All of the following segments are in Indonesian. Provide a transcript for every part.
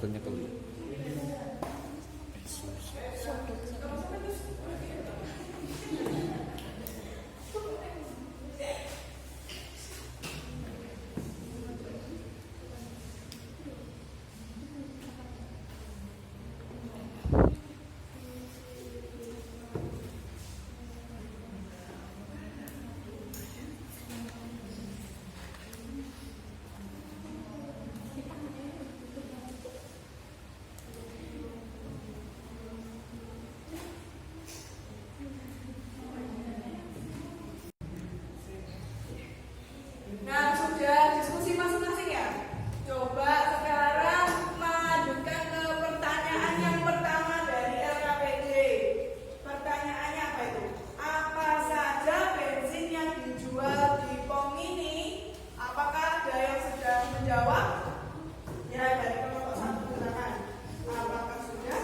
satunya kali ya. Nah, sudah diskusi masing-masing ya? Coba sekarang melanjutkan ke pertanyaan yang pertama dari LKPD. Pertanyaannya apa itu? Apa saja bensin yang dijual di POM ini? Apakah ada yang sudah menjawab? Ya, dari kelompok satu silakan. Apakah sudah?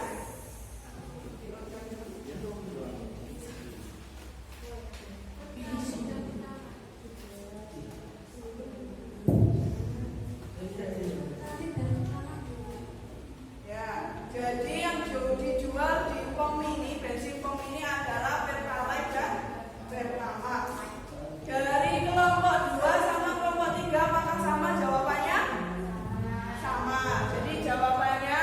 Jadi yang dijual di POM ini, bensin POM ini adalah Pertalite dan Pertamax. Dari kelompok 2 sama kelompok 3 apakah sama jawabannya? Sama. Jadi jawabannya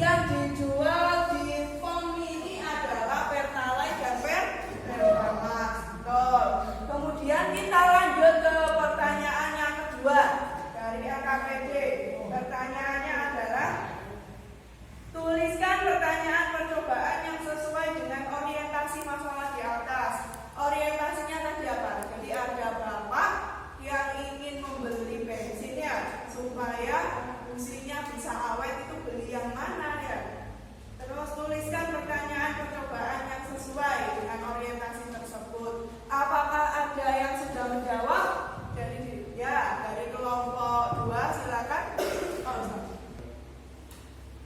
yang dijual di POM ini adalah Pertalite dan Pertamax. Betul. Kemudian kita lanjut ke pertanyaan yang kedua dari LKPD. Pertanyaannya adalah tuliskan pertanyaan percobaan yang sesuai dengan orientasi masalah di atas. Orientasinya tadi apa? Jadi ada bapak yang ingin membeli bensinnya supaya fungsinya bisa awet, itu beli yang mana ya? Terus tuliskan pertanyaan percobaan yang sesuai dengan orientasi tersebut. Apakah ada yang sudah menjawab? Jadi ya, dari kelompok 2 silakan.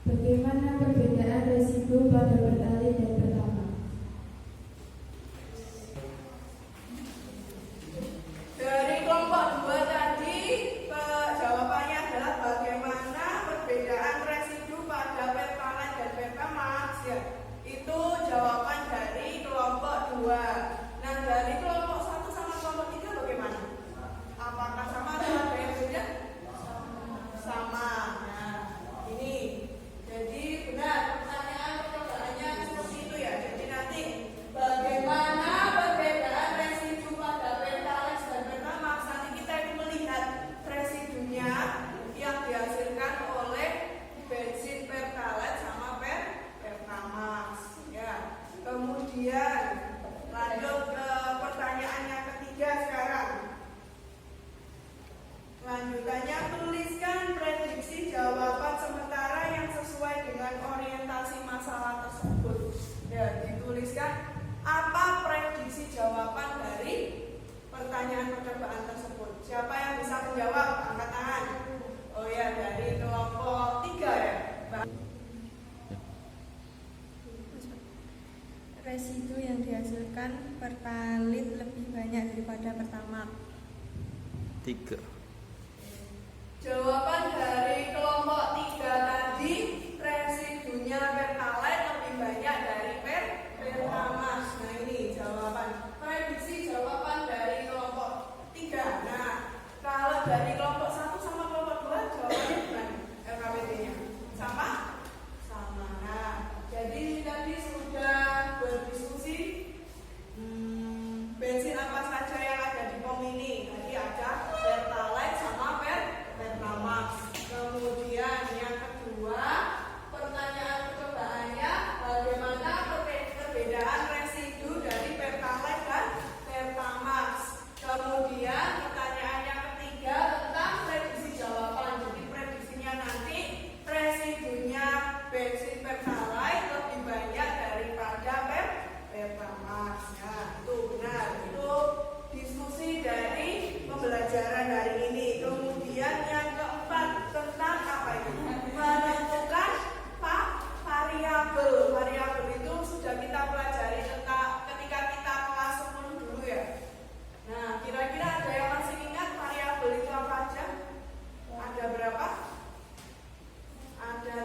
Bagaimana perbedaan residu pada Pertalite dan Pertamax? Dari kelompok 2 tadi jawabannya adalah bagaimana perbedaan residu pada Pertalite dan Pertamax ya. Itu jawaban dari kelompok 2. Nah, dari kelompok 1 sama kelompok 3 bagaimana? Apakah sama atau ada yang beda? Sama. Nah, ini jadi benar pertanyaan percobaannya seperti itu ya. Jadi nanti bagaimana perbedaan residu pada Pertalite dan Pertamax, nanti kita itu melihat residunya yang dihasilkan oleh bensin Pertalite sama Pertamax ya. Kemudian lanjut ke pertanyaan yang ketiga sekarang. Lanjutannya, tuliskan prediksi jawaban sementara yang sesuai dengan orientasi masalah tersebut. Ya, dituliskan apa prediksi jawaban dari pertanyaan percobaan tersebut. Siapa yang bisa menjawab? Angkat tangan. Oh ya, dari kelompok 3 ya. Residu yang dihasilkan Pertalite lebih banyak daripada Pertamax. 3. Jawaban dari kelompok 3 tadi, residunya Pertalite lebih banyak dari Pertamax. Nah, ini jawaban. Prediksi jawaban dari kelompok 3. Nah, kalau dari kelompok 1 sama kelompok 2 jawabannya gimana? LKPD-nya sama? Sama. Nah, jadi tadi sudah berdiskusi bensin apa saja yang ada di POM ini. Tadi ada Pertalite sama Pertamax. Kemudian yang kedua, pertanyaan percobaannya bagaimana perbedaan residu dari Pertalite dan Pertamax. Kemudian pertanyaan yang ketiga tentang prediksi jawaban. Jadi prediksinya nanti residunya bensin Pertalite lebih banyak daripada Pertamax. Nah, itu benar. Itu diskusi dari pembelajaran hari ini. Kemudian yang keempat tentang apa itu? Menentukan variabel. Variabel itu sudah kita pelajari tentang ketika kita kelas 10 dulu ya. Nah, kira-kira ada yang masih ingat variabel itu apa aja? Ada berapa? Ada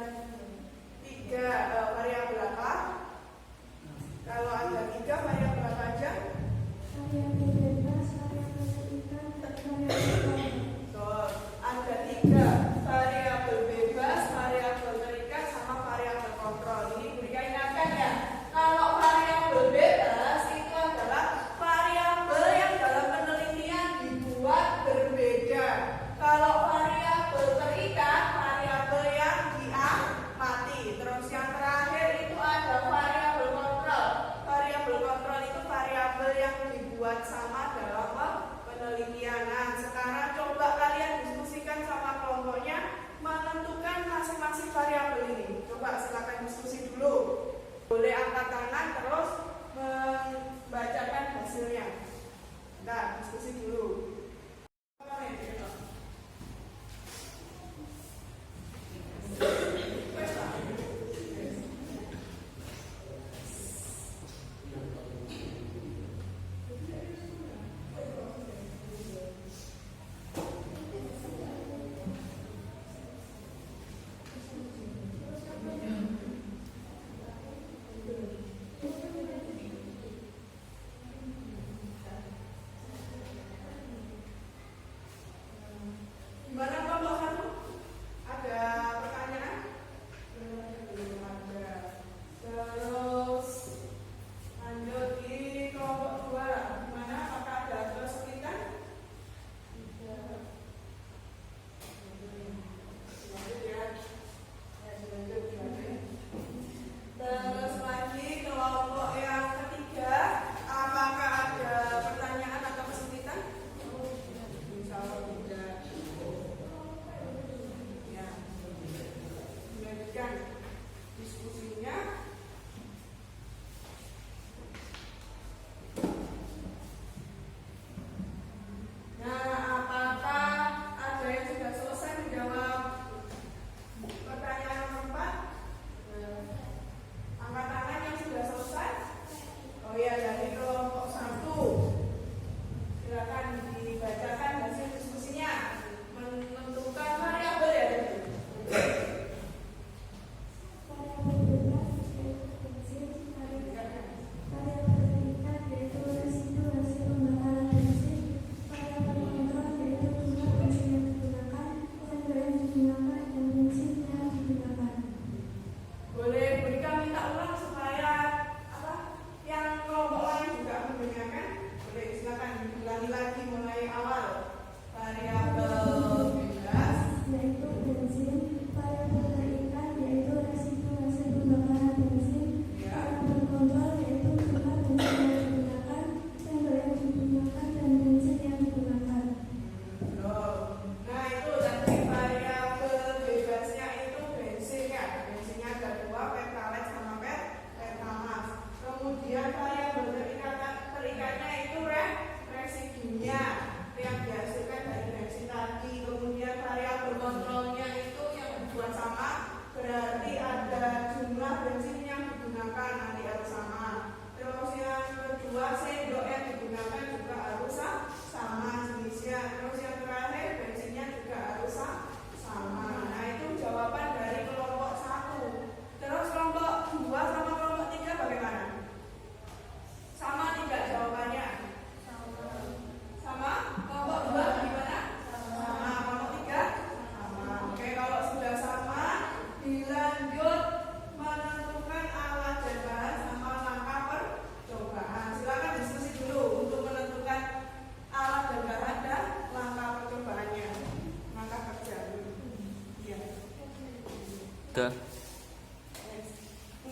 3.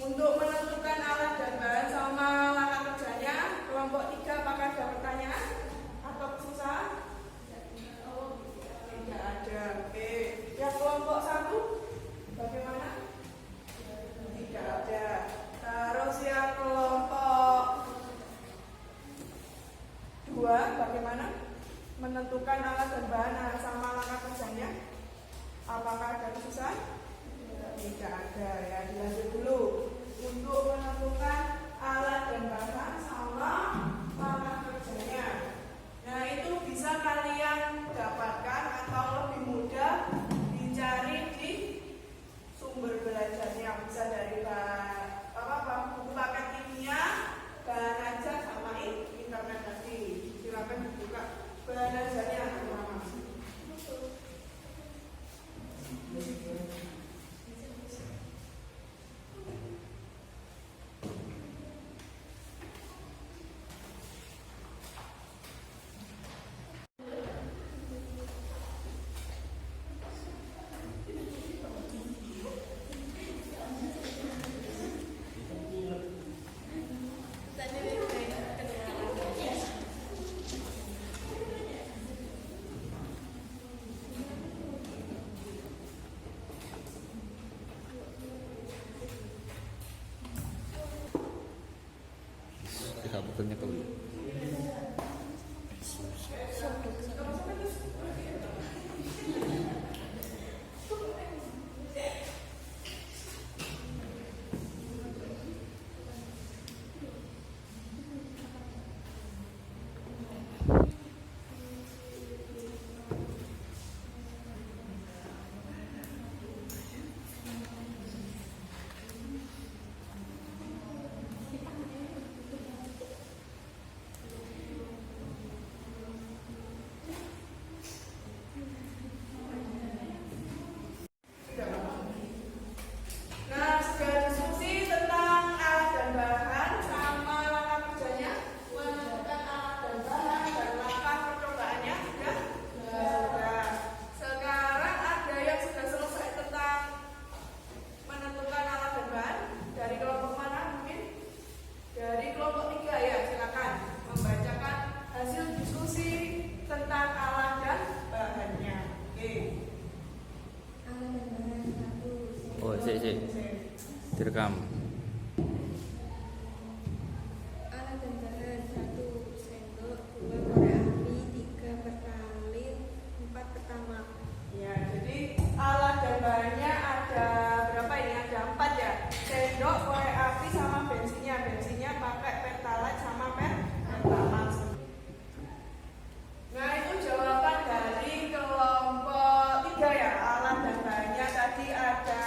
Untuk menentukan alat dan bahan sama langkah kerjanya, kelompok 3 apakah ada pertanyaan atau kesusahan? Tidak ada. Oke. Yang kelompok 1 bagaimana? Tidak ada. Terus yang kelompok 2 bagaimana? Menentukan alat dan bahan sama langkah kerjanya. Apakah ada kesusahan? Tidak ada ya. Dilanjut dulu. Untuk menentukan alat dan bahan sama langkah kerjanya. Nah itu bisa kalian dapatkan atau lebih mudah dicari di sumber belajarnya. Bisa dari buku paket kimia, bahan ajar sama internet tadi. Silakan dibuka bahan ajarnya teman-teman. Betulnya kau. Direkam. Alat dan bahan 1 sendok, 2 korek api, 3 pertalite, 4 pertamax. Ya, jadi alat dan bahannya ada berapa ini? Ada 4 ya. Sendok, korek api sama bensinnya. Bensinnya pakai pertalite sama pertamax. Nah, itu jawaban dari kelompok 3 ya. Alat dan bahannya tadi ada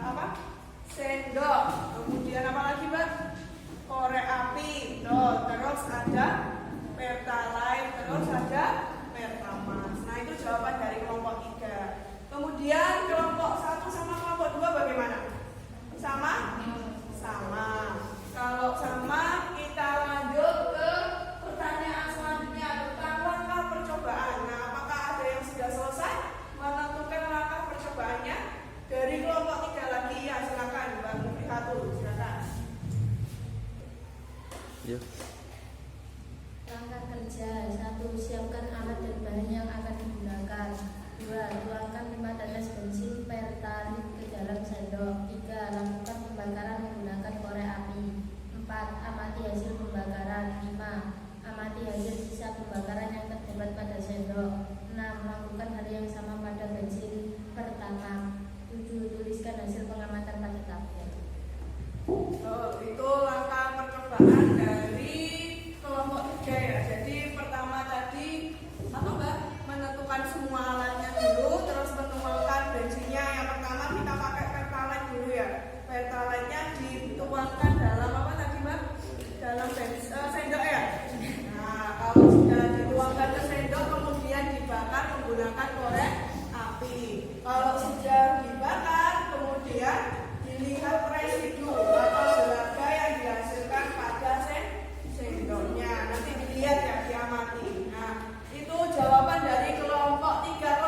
apa? Sendok, kemudian apa lagi Mbak? Korek api, terus ada pertalite, terus ada pertamax. Nah itu jawaban dari kelompok 3. Kemudian kelompok 1 sama kelompok 2 bagaimana? Sama? Sama. Kalau sama kita lanjut ke pertanyaan selanjutnya tentang langkah percobaan. Nah apakah ada yang sudah selesai menentukan langkah percobaannya? Dari kelompok 3 lagi ya silakan Mbak Mufrihatu, silakan. Ya. Langkah kerja 1. Siapkan alat dan bahan yang akan digunakan. 2. Tuangkan 5 tetes bensin pertalite ke dalam sendok. 3. Lakukan pembakaran menggunakan korek api. 4. Amati hasil pembakaran. 5. Amati hasil sisa pembakaran yang terdapat pada sendok. 6. Lakukan hal yang sama pada bensin pertamax. 7. Tuliskan hasil pengamatan pada tabel. Itu langkah percobaan dari kelompok 3 ya. Jadi pertama tadi apa Mbak? Menentukan semua alatnya dulu, terus menuangkan bensinnya. Yang pertama kita pakai pertalite dulu ya. Pertalite-nya dituangkan dalam apa tadi Mbak? Dalam sendok ya. Nah kalau sudah dituangkan ke sendok kemudian dibakar menggunakan korek api. Kalau sudah dibakar kemudian dilihat residu atau gelaga yang dihasilkan pada sendoknya. Nanti dilihat ya, diamati. Nah, itu jawaban dari kelompok 3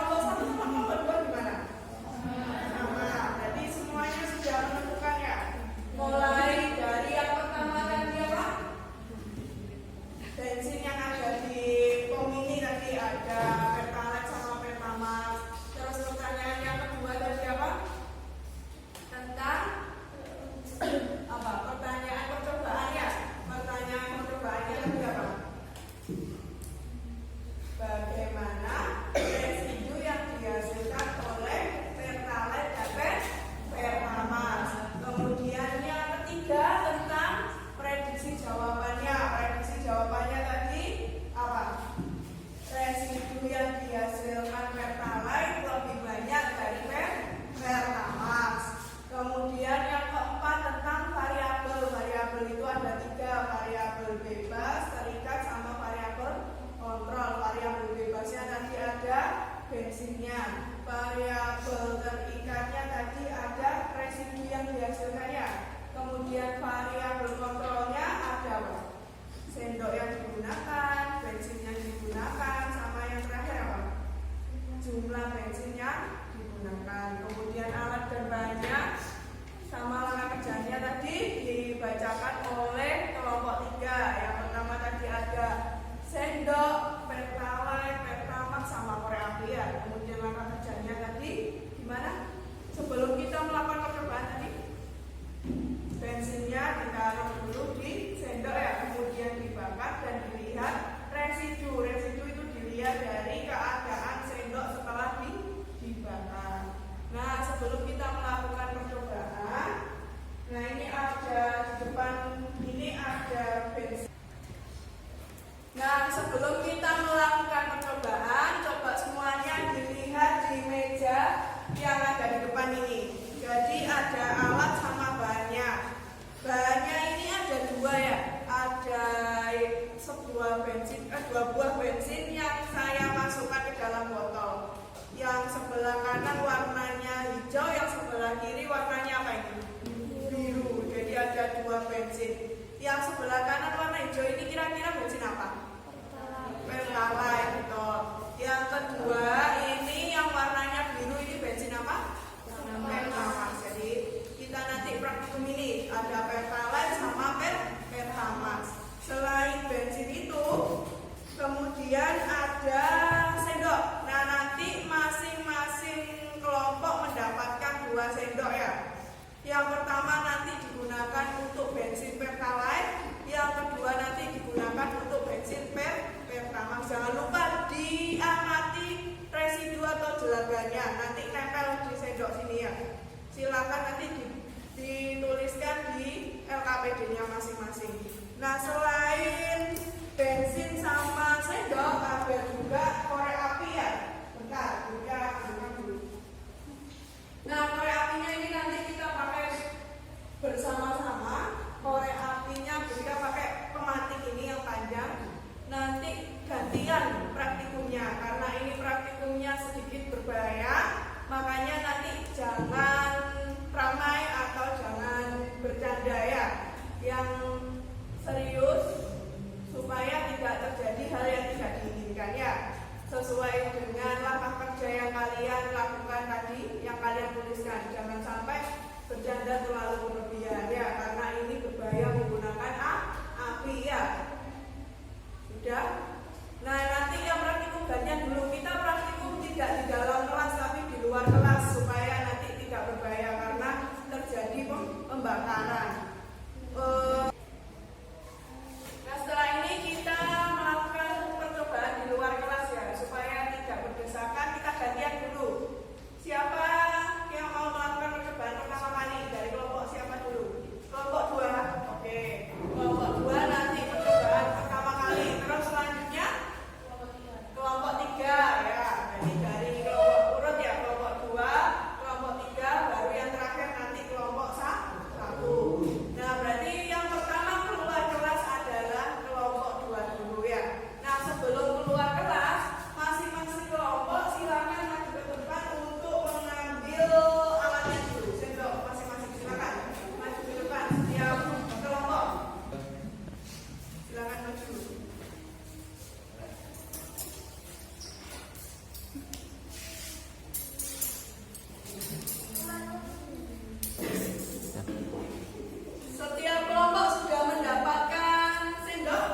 Nah, sebelum kita melakukan percobaan, coba semuanya dilihat di meja yang ada di depan ini. Jadi ada alat sama bahannya. Bahannya ini ada dua ya. Ada dua buah bensin yang saya masukkan ke dalam botol. Yang sebelah kanan warnanya hijau, yang sebelah kiri warnanya apa ini? Biru. Jadi ada dua bensin. Yang sebelah kanan warna hijau ini kira-kira bensin apa? Pertalite, betul. Yang kedua ini yang warnanya biru ini bensin apa? Pertamax. Jadi kita nanti praktikum ini ada Pertalite sama Pertamax. Selain bensin itu, kemudian ada sendok. Nah, nanti masing-masing kelompok mendapatkan 2 sendok ya. Yang pertama nanti digunakan untuk bensin Pertalite, yang kedua nanti digunakan untuk bensin Pertamax. Jangan lupa diamati residu atau jelagannya, nanti nempel di sendok sini ya. Silakan nanti dituliskan di LKPD-nya masing-masing. Nah, selain bensin sama sendok ada juga korek api ya. Bentar, kita ambilkan dulu. Nah, korek apinya ini nanti kita pakai bersama-sama. Korek apinya kita pakai pematik ini yang panjang. Nanti gantian praktikumnya, karena ini praktikumnya sedikit berbahaya. Makanya nanti jangan ramai atau jangan bercanda ya. Yang serius supaya tidak terjadi hal yang tidak diinginkan ya. Sesuai dengan langkah kerja yang kalian lakukan tadi, yang kalian tuliskan. Jangan sampai bercanda terlalu berlebihan ya, karena ini berbahaya menggunakan api ya. Sudah? Nah, nanti yang praktikum gantian dulu. Kita praktikum tidak di dalam kelas tapi di luar kelas supaya nanti tidak berbahaya karena terjadi pembakaran. Nah, setelah ini kita melakukan percobaan di luar kelas ya, supaya tidak berdesakan. Kita gantian dulu. Siapa yang mau melakukan percobaan pertama kali? Dari kelompok siapa dulu? Kelompok 2. Oke. Kelompok 2 nanti percobaan pertama kali. Terus selanjutnya kelompok 3 ya. Jadi dari kelompok urut ya, kelompok 2, kelompok 3, baru yang terakhir nanti kelompok 1. Nah, berarti yang pertama keluar kelas adalah kelompok 2 dulu ya. Nah, sebelum keluar kelas, masing-masing kelompok silakan maju ke depan untuk mengambil alatnya dulu. Sendok masing-masing silakan maju ke depan. Setiap kelompok silakan maju. Setiap kelompok sudah mendapatkan sendok?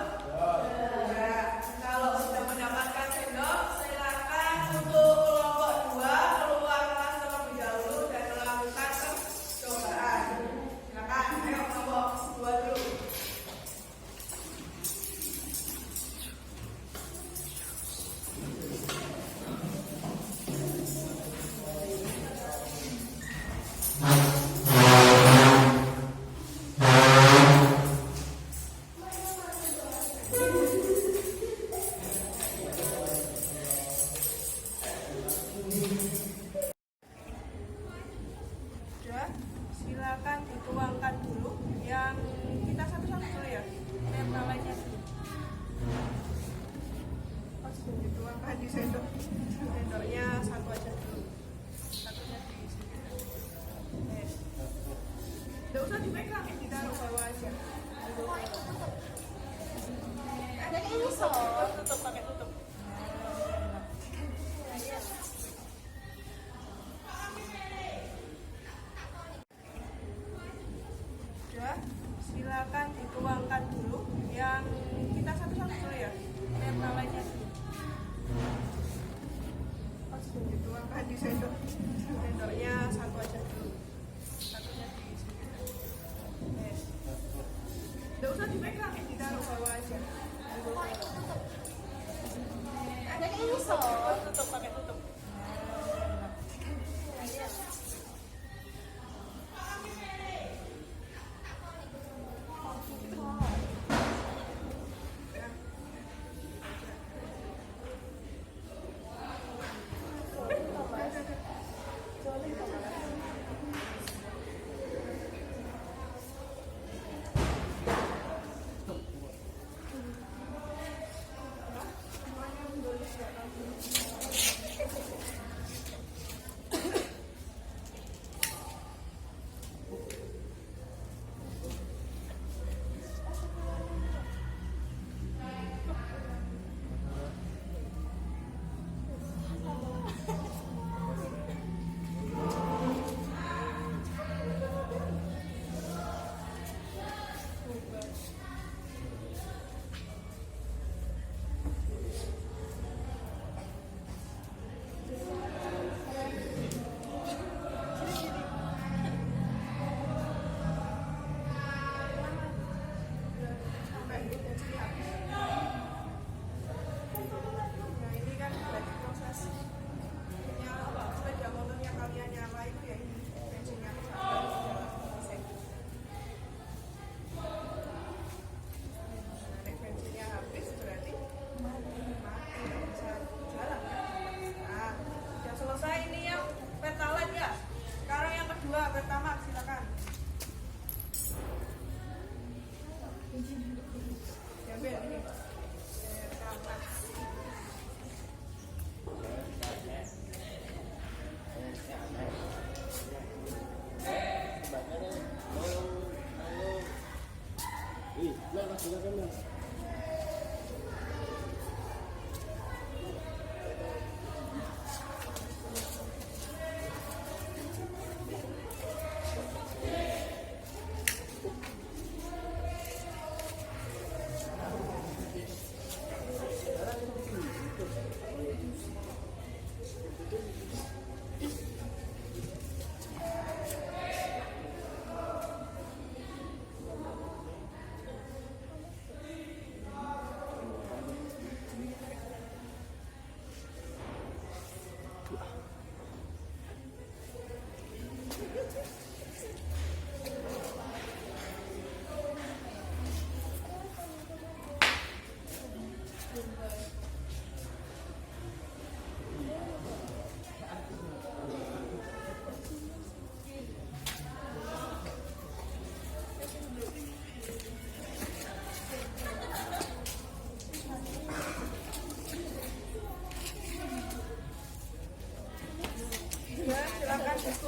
Ya. Kalau sudah mendapatkan sendok, silakan untuk kelompok 2 keluar kelas terlebih dahulu dan melakukan percobaan. Silakan, ayo kelompok 2 dulu. Sudah, silakan dituangkan dulu. Yang kita satu-satu dulu ya. Pertalite-nya dulu. Oh, sudah dituangkan di sendok. Sendoknya satu aja dulu. Satunya di sini. Tidak usah dipegang, ditaruh bawah aja. Ada ini tutup, pakai tutup. Sudah, silakan dituangkan dulu. Yang kita satu-satu dulu ya. Pertalite-nya dulu. Oh, sudah dituangkan di sendok. Sendoknya satu aja dulu. Satunya di sini. Tidak usah dipegang, ditaruh bawah aja. Ada ini tutup, pakai tutup.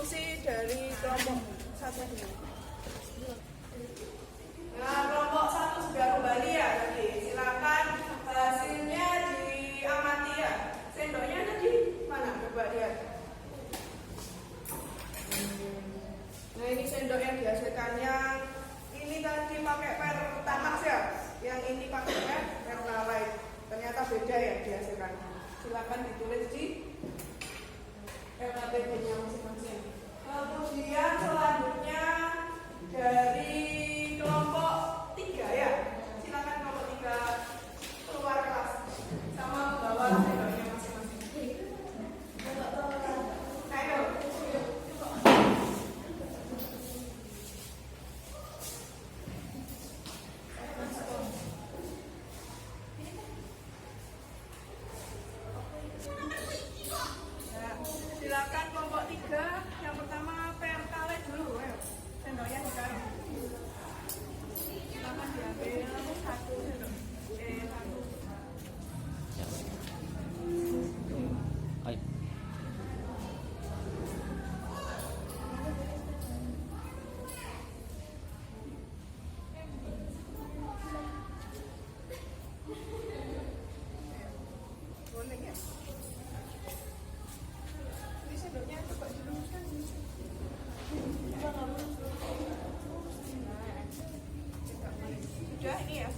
diskusi dari kelompok satu dulu. Nah, kelompok satu sudah kembali ya tadi. Silakan hasilnya diamati ya. Sendoknya ada di mana? Coba lihat. Nah, ini sendok yang dihasilkan. Yang ini tadi pakai Pertamax ya. Yang ini pakai Pertalite. Ternyata beda ya dihasilkan. Silakan ditulis di LKTP-nya masing-masing. Kemudian selanjutnya dari kelompok 3 ya. Silakan kelompok 3 keluar kelas sama membawa sendoknya masing-masing. Ayo. Nah, silakan kelompok 3. Yang pertama Pertalite dulu, ayo. Sendoknya ditaruh. Silakan diambil satu sendok. Satu. Ayo. Boleh ya? Ini sendoknya coba diluruskan. Sudah ini ya.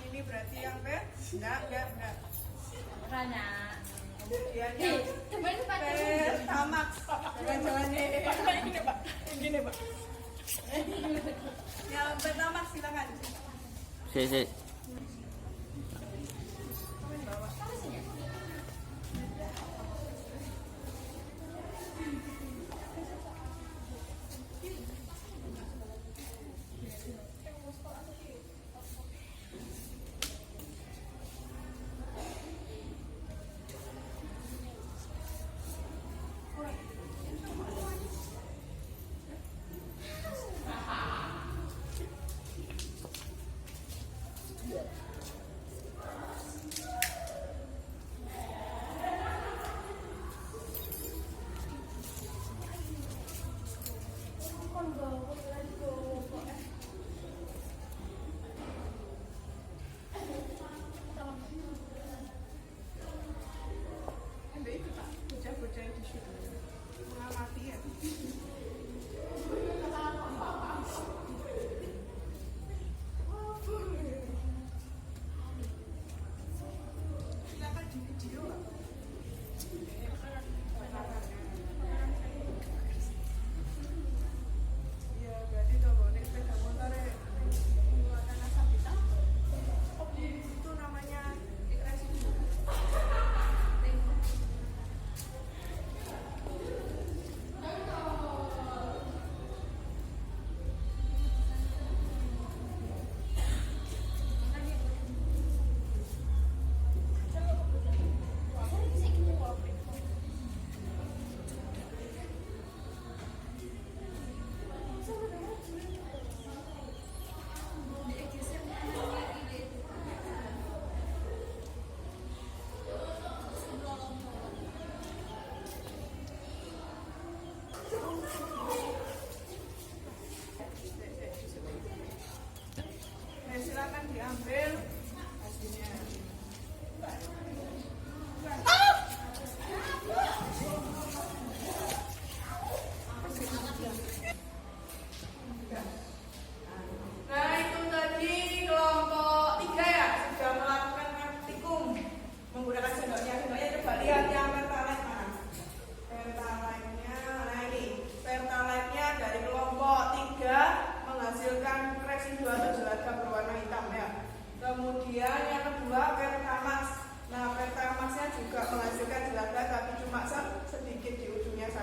Ini berarti yang enggak. Rana. Kemudian yang Pertamax. Jangan-jangan gini, Pak. Yang Pertamax silakan. Si.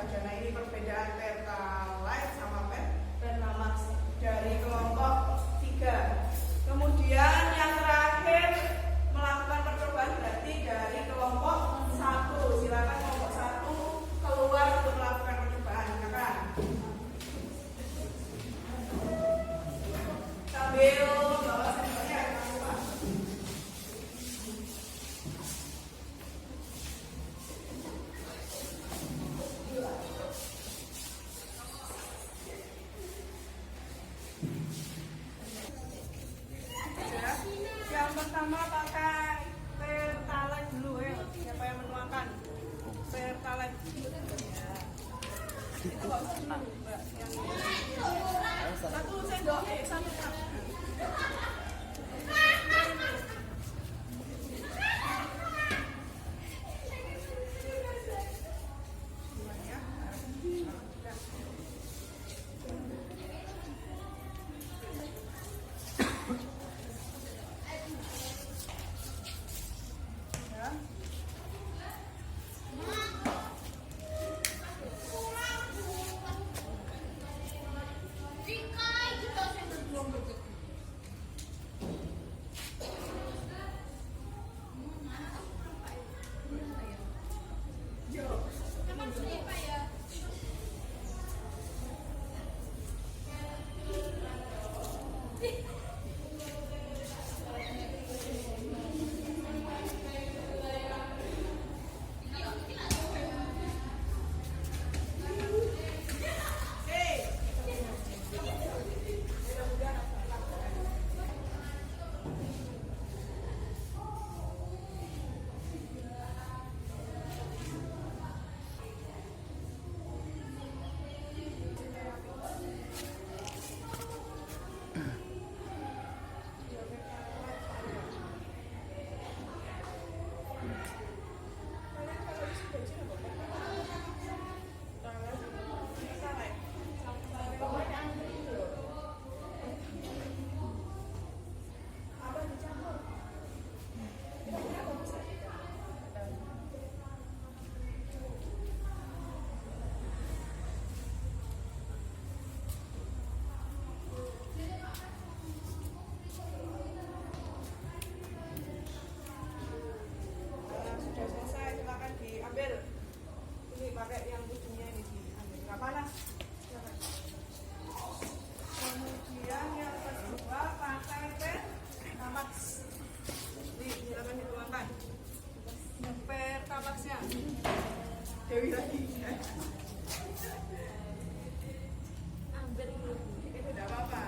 saja. Nah, ini perbedaan Pertalite sama Pertamax dari kelompok 3. Kemudian yang terakhir melakukan percobaan berarti dari kelompok 1. Silakan kelompok 1 keluar untuk melakukan percobaan. Silakan. Sambil bawa sensornya ke keluar. Yang pertama pakai Pertalite dulu ya. Siapa yang menuangkan? Pertalite. Ya. Itu nggak usah dulu, Mbak. Yang 1 sendok, 1 cup. Dewi lagi. Ambil dulu. Itu tidak apa-apa.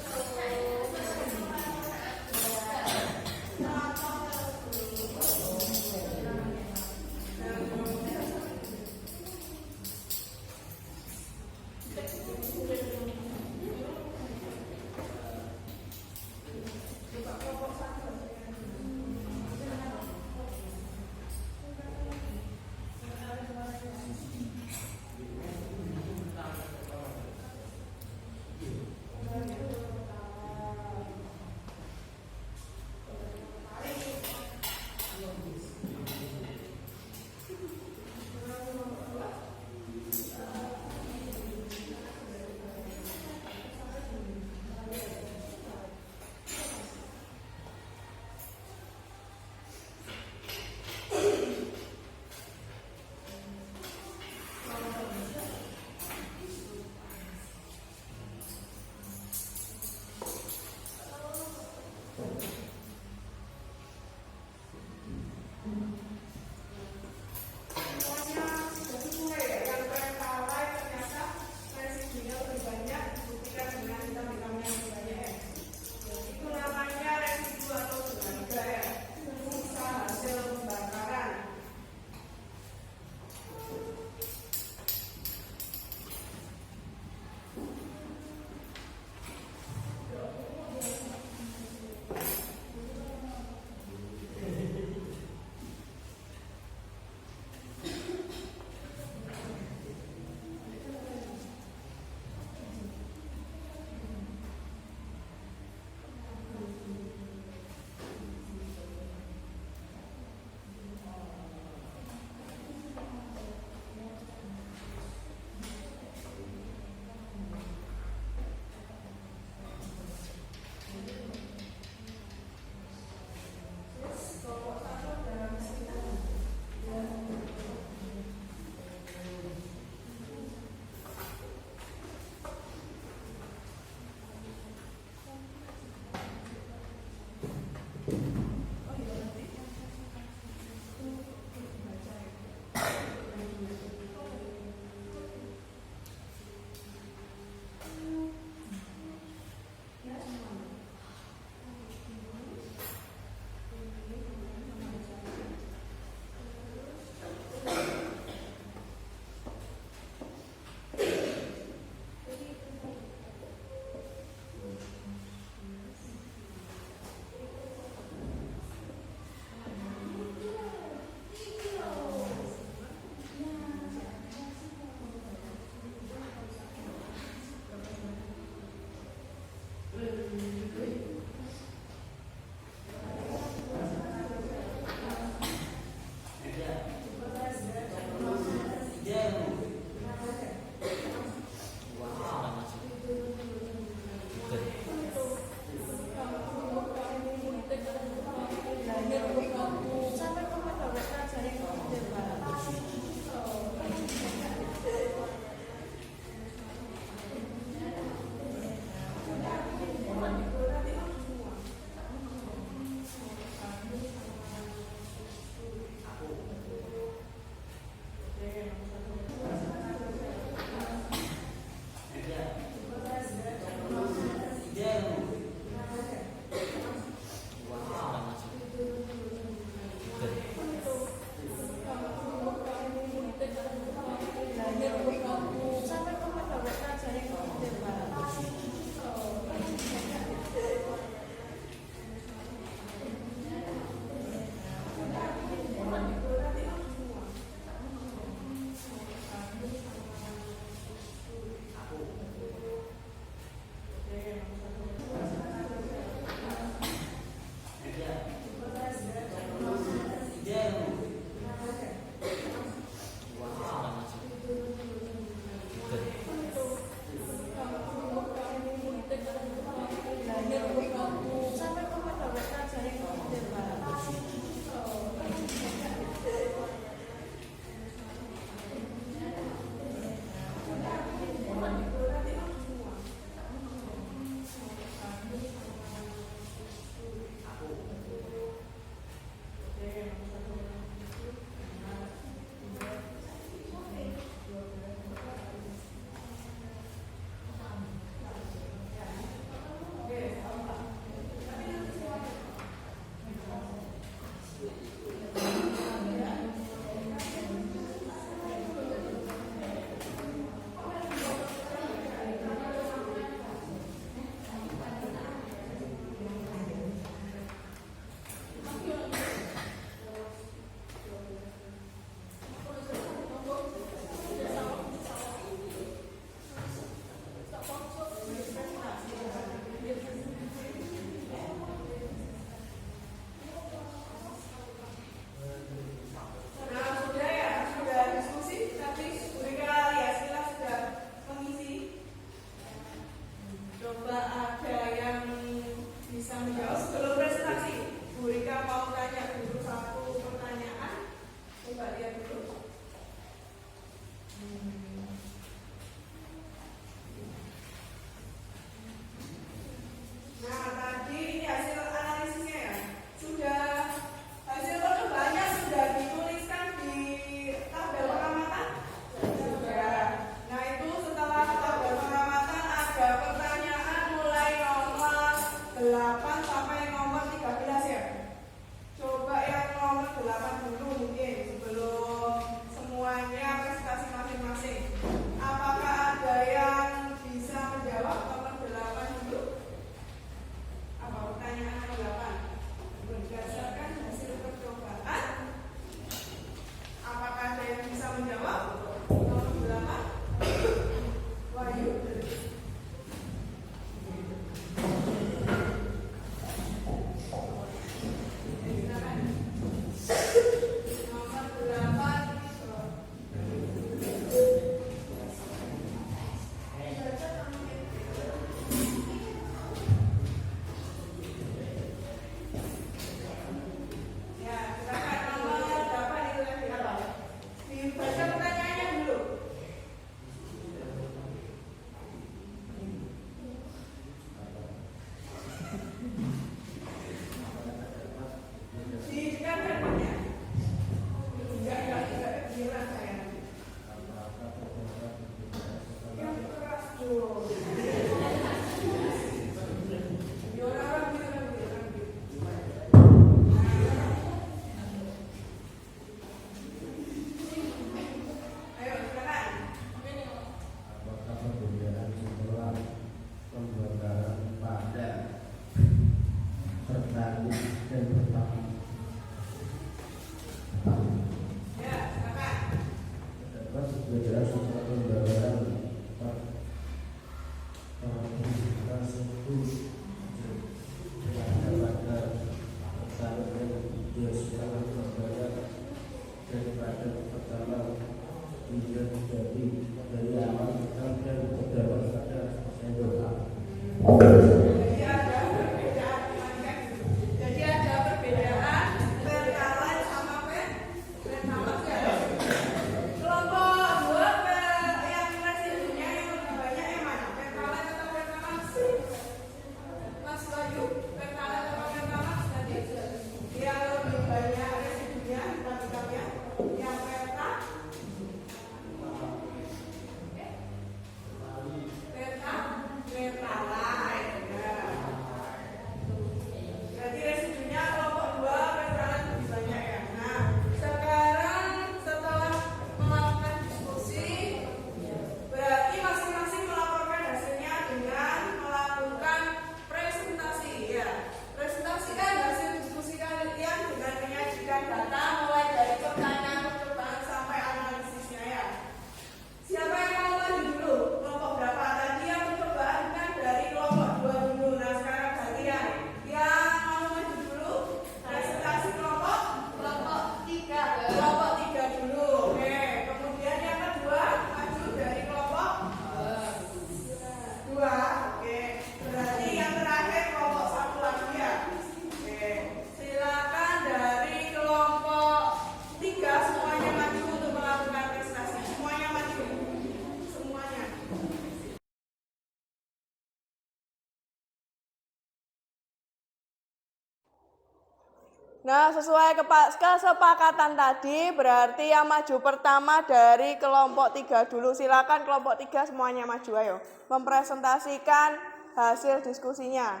Nah, sesuai kesepakatan tadi, berarti yang maju pertama dari kelompok 3 dulu. Silakan kelompok 3 semuanya maju, ayo. Mempresentasikan hasil diskusinya.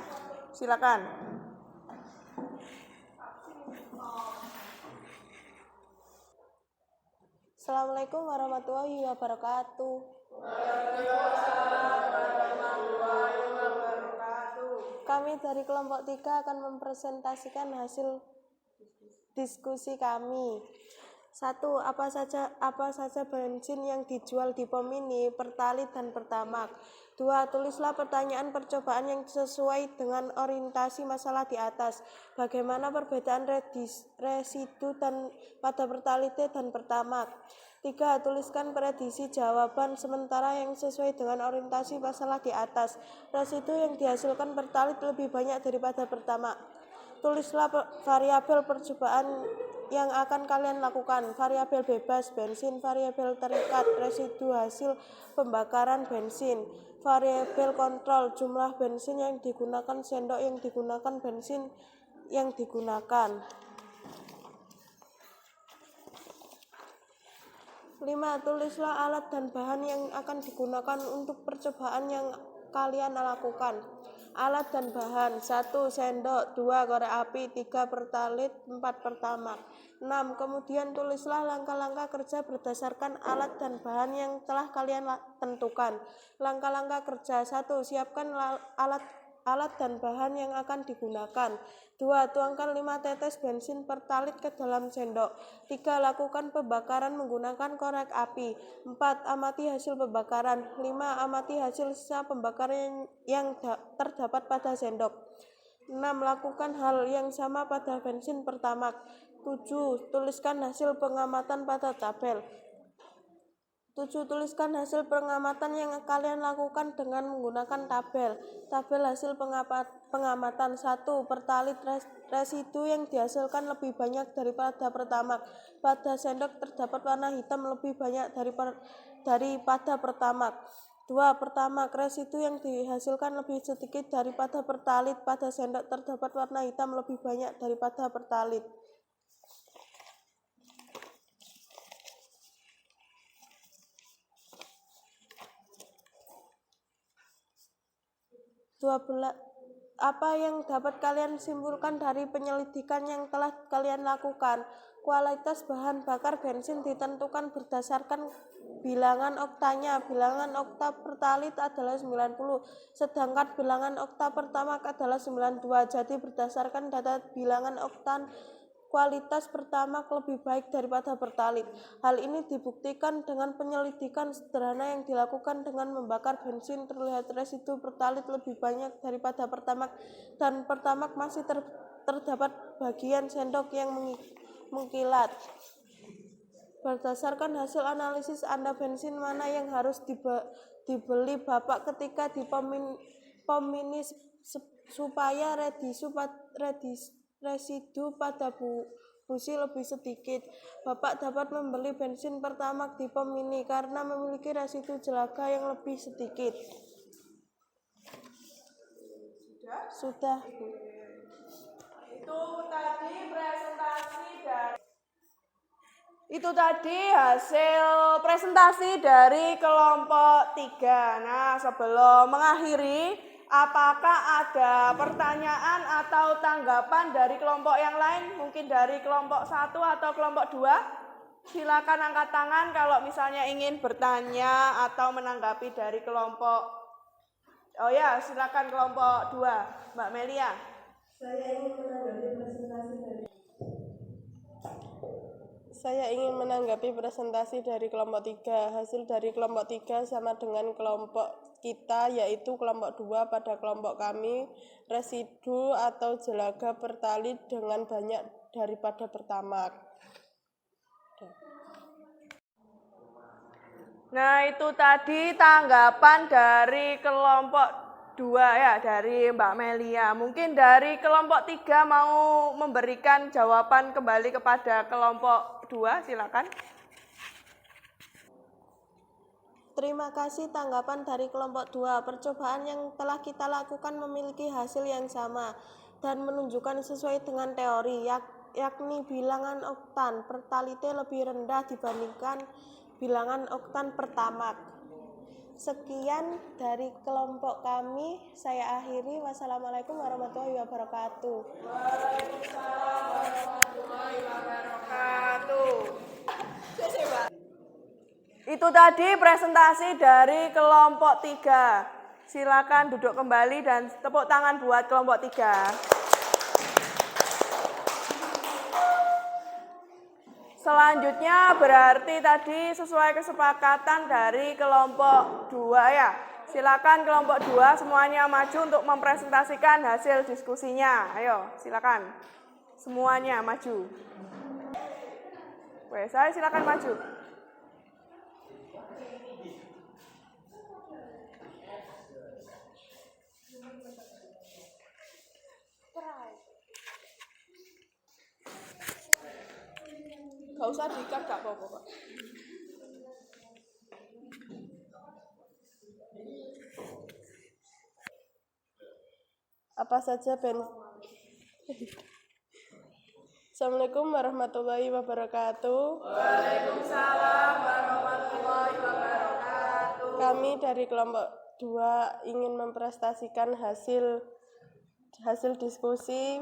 Silakan. Assalamualaikum warahmatullahi wabarakatuh. Kami dari kelompok 3 akan mempresentasikan hasil diskusi kami. 1. Apa saja bensin yang dijual di pom mini, Pertalite dan Pertamax. 2. Tulislah pertanyaan percobaan yang sesuai dengan orientasi masalah di atas. Bagaimana perbedaan residu pada Pertalite dan Pertamax? 3. Tuliskan prediksi jawaban sementara yang sesuai dengan orientasi masalah di atas. Residu yang dihasilkan Pertalite lebih banyak daripada Pertamax. Tulislah variabel percobaan yang akan kalian lakukan. Variabel bebas bensin, variabel terikat residu hasil pembakaran bensin, variabel kontrol jumlah bensin yang digunakan, sendok yang digunakan, bensin yang digunakan. 5. Tulislah alat dan bahan yang akan digunakan untuk percobaan yang kalian lakukan. Alat dan bahan: 1. Sendok, 2. Korek api, 3. Pertalite, 4. Pertamax. 6. Kemudian tulislah langkah-langkah kerja berdasarkan alat dan bahan yang telah kalian tentukan. Langkah-langkah kerja: 1. Siapkan alat dan bahan yang akan digunakan. 2. Tuangkan 5 tetes bensin Pertalite ke dalam sendok. 3. Lakukan pembakaran menggunakan korek api. 4. Amati hasil pembakaran. 5. Amati hasil sisa pembakaran yang terdapat pada sendok. 6. Lakukan hal yang sama pada bensin Pertamax. 7. Tuliskan hasil pengamatan pada tabel. 7. Tuliskan hasil pengamatan yang kalian lakukan dengan menggunakan tabel. Tabel hasil pengamatan: 1. Pertalite residu yang dihasilkan lebih banyak daripada Pertamax. Pada sendok terdapat warna hitam lebih banyak daripada Pertamax. 2. Pertamax residu yang dihasilkan lebih sedikit daripada Pertalite. Pada sendok terdapat warna hitam lebih banyak daripada Pertalite. Apa yang dapat kalian simpulkan dari penyelidikan yang telah kalian lakukan? Kualitas bahan bakar bensin ditentukan berdasarkan bilangan oktanya. Bilangan okta Pertalite adalah 90, sedangkan bilangan okta Pertamax adalah 92. Jadi berdasarkan data bilangan oktan, kualitas Pertamax lebih baik daripada Pertalite. Hal ini dibuktikan dengan penyelidikan sederhana yang dilakukan dengan membakar bensin. Terlihat residu Pertalite lebih banyak daripada Pertamax, dan Pertamax masih terdapat bagian sendok yang mengkilat. Berdasarkan hasil analisis Anda, bensin mana yang harus dibeli Bapak ketika di pom mini supaya residu pada busi lebih sedikit? Bapak dapat membeli bensin Pertamax di pom mini karena memiliki residu jelaga yang lebih sedikit. Sudah. Itu tadi hasil presentasi dari kelompok 3. Nah, sebelum mengakhiri, apakah ada pertanyaan atau tanggapan dari kelompok yang lain? Mungkin dari kelompok 1 atau kelompok 2? Silakan angkat tangan kalau misalnya ingin bertanya atau menanggapi dari kelompok. Oh ya, silakan kelompok 2, Mbak Melia. Saya ingin menanggapi presentasi dari kelompok 3. Hasil dari kelompok 3 sama dengan kelompok kita, yaitu kelompok 2. Pada kelompok kami, residu atau jelaga Pertalite dengan banyak daripada Pertamax. Nah, itu tadi tanggapan dari kelompok 2 ya, dari Mbak Melia. Mungkin dari kelompok 3 mau memberikan jawaban kembali kepada kelompok 2, silakan. Terima kasih tanggapan dari kelompok 2. Percobaan yang telah kita lakukan memiliki hasil yang sama dan menunjukkan sesuai dengan teori, yakni bilangan oktan pertalite lebih rendah dibandingkan bilangan oktan pertamak. Sekian dari kelompok kami, saya akhiri. Wassalamualaikum warahmatullahi wabarakatuh. Waalaikumsalam warahmatullahi wabarakatuh. Itu tadi presentasi dari kelompok 3. Silakan duduk kembali dan tepuk tangan buat kelompok 3. Selanjutnya berarti tadi sesuai kesepakatan dari kelompok 2 ya. Silakan kelompok 2 semuanya maju untuk mempresentasikan hasil diskusinya. Ayo, silakan. Semuanya maju. Oke, saya silakan maju. Gak usah diikat, gak apa-apa, Pak. Apa saja Assalamualaikum warahmatullahi wabarakatuh. Waalaikumsalam warahmatullahi wabarakatuh. Kami dari kelompok 2 ingin mempresentasikan hasil diskusi.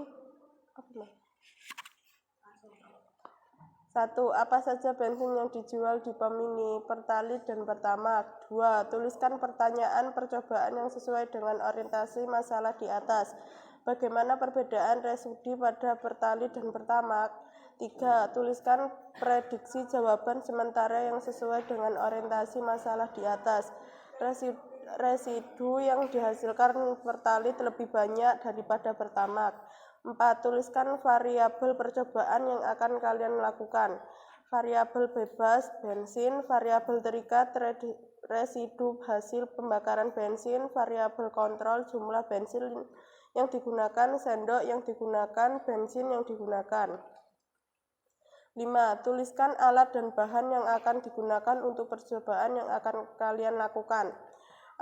1. Apa saja bensin yang dijual di POM ini? Pertalite dan Pertamax. 2. Tuliskan pertanyaan percobaan yang sesuai dengan orientasi masalah di atas. Bagaimana perbedaan resudi pada Pertalite dan Pertamax? 3. Tuliskan prediksi jawaban sementara yang sesuai dengan orientasi masalah di atas. Residu yang dihasilkan Pertalite lebih banyak daripada Pertamax. 4. Tuliskan variabel percobaan yang akan kalian lakukan. Variabel bebas, bensin, variabel terikat, residu hasil pembakaran bensin, variabel kontrol, jumlah bensin yang digunakan, sendok yang digunakan, bensin yang digunakan. 5. Tuliskan alat dan bahan yang akan digunakan untuk percobaan yang akan kalian lakukan.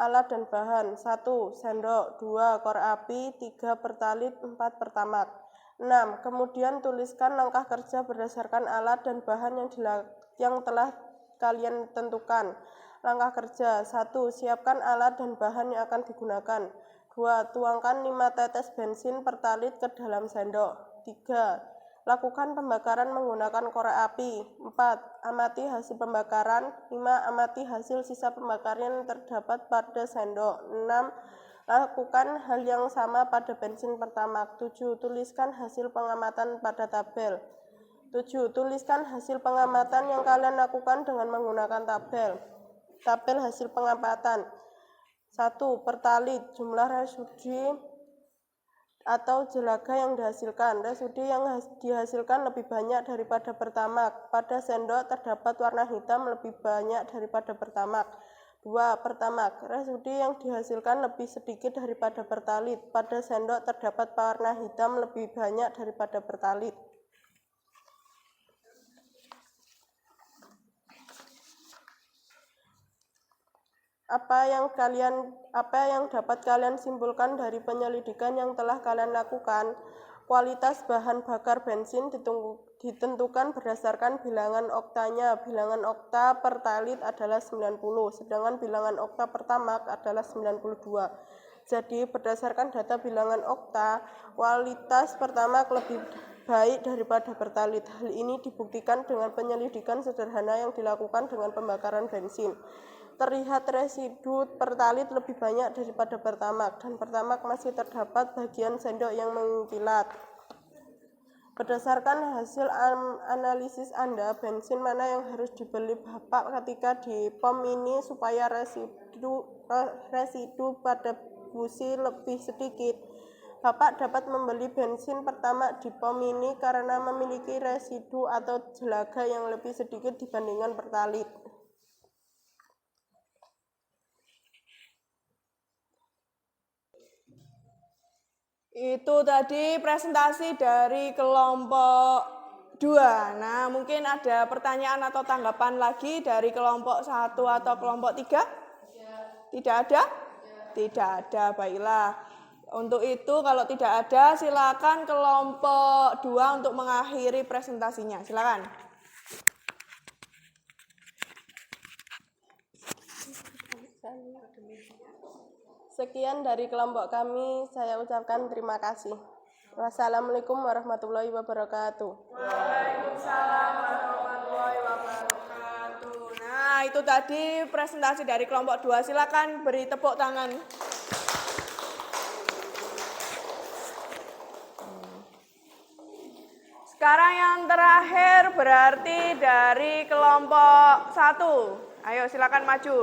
Alat dan bahan. 1. Sendok. 2. Korek api. 3. Pertalite. 4. Pertamax. 6. Kemudian tuliskan langkah kerja berdasarkan alat dan bahan yang telah kalian tentukan. Langkah kerja. 1. Siapkan alat dan bahan yang akan digunakan. 2. Tuangkan 5 tetes bensin Pertalite ke dalam sendok. 3. Lakukan pembakaran menggunakan korek api. 4. Amati hasil pembakaran. 5. Amati hasil sisa pembakaran yang terdapat pada sendok. 6. Lakukan hal yang sama pada bensin Pertamax. 7. Tuliskan hasil pengamatan pada tabel. 7. Tuliskan hasil pengamatan yang kalian lakukan dengan menggunakan tabel. Tabel hasil pengamatan. 1. Pertalite. Jumlah resudi atau jelaga yang dihasilkan. Resudi yang dihasilkan lebih banyak daripada Pertamax. Pada sendok terdapat warna hitam lebih banyak daripada Pertamax. 2. Pertamax. Resudi yang dihasilkan lebih sedikit daripada Pertalite. Pada sendok terdapat warna hitam lebih banyak daripada Pertalite. Apa yang dapat kalian simpulkan dari penyelidikan yang telah kalian lakukan? Kualitas bahan bakar bensin ditentukan berdasarkan bilangan oktanya. Bilangan okta Pertalite adalah 90, sedangkan bilangan okta Pertamax adalah 92. Jadi berdasarkan data bilangan okta, kualitas Pertamax lebih baik daripada Pertalite. Hal ini dibuktikan dengan penyelidikan sederhana yang dilakukan dengan pembakaran bensin. Terlihat residu Pertalite lebih banyak daripada Pertamax, dan Pertamax masih terdapat bagian sendok yang mengkilat. Berdasarkan hasil analisis Anda, bensin mana yang harus dibeli Bapak ketika di POM ini supaya residu pada busi lebih sedikit? Bapak dapat membeli bensin Pertamax di POM ini karena memiliki residu atau jelaga yang lebih sedikit dibandingkan Pertalite. Itu tadi presentasi dari kelompok 2. Nah, mungkin ada pertanyaan atau tanggapan lagi dari kelompok 1 atau kelompok 3? Tidak ada? Tidak ada, baiklah. Untuk itu kalau tidak ada silakan kelompok 2 untuk mengakhiri presentasinya. Silakan. Sekian dari kelompok kami, saya ucapkan terima kasih. Wassalamualaikum warahmatullahi wabarakatuh. Waalaikumsalam warahmatullahi wabarakatuh. Nah, itu tadi presentasi dari kelompok 2. Silakan beri tepuk tangan. Sekarang yang terakhir berarti dari kelompok 1. Ayo silakan maju.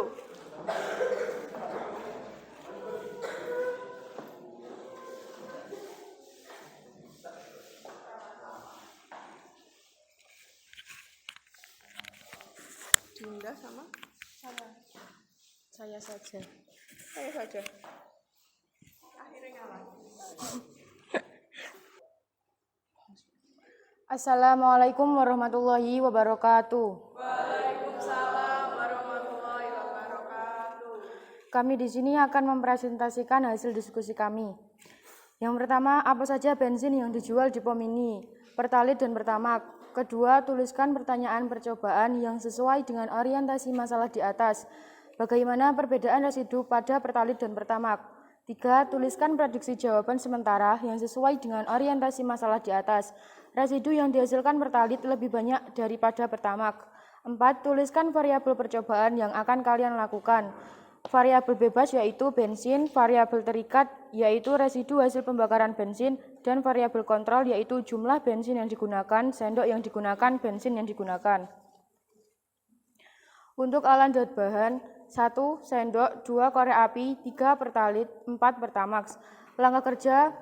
Dinda sama? Saya saja. Saya saja. Akhirnya ngalah. Assalamualaikum warahmatullahi wabarakatuh. Waalaikumsalam warahmatullahi wabarakatuh. Kami di sini akan mempresentasikan hasil diskusi kami. Yang pertama, apa saja bensin yang dijual di POM ini? Pertalite dan Pertamax. Kedua, tuliskan pertanyaan percobaan yang sesuai dengan orientasi masalah di atas. Bagaimana perbedaan residu pada Pertalite dan Pertamax? 3. Tuliskan prediksi jawaban sementara yang sesuai dengan orientasi masalah di atas. Residu yang dihasilkan Pertalite lebih banyak daripada Pertamax. 4. Tuliskan variabel percobaan yang akan kalian lakukan. Variabel bebas yaitu bensin, variabel terikat yaitu residu hasil pembakaran bensin, dan variabel kontrol yaitu jumlah bensin yang digunakan, sendok yang digunakan, bensin yang digunakan. Untuk alat dan bahan, 1. Sendok, 2. Korek api, 3. Pertalite, 4. Pertamax. Langkah kerja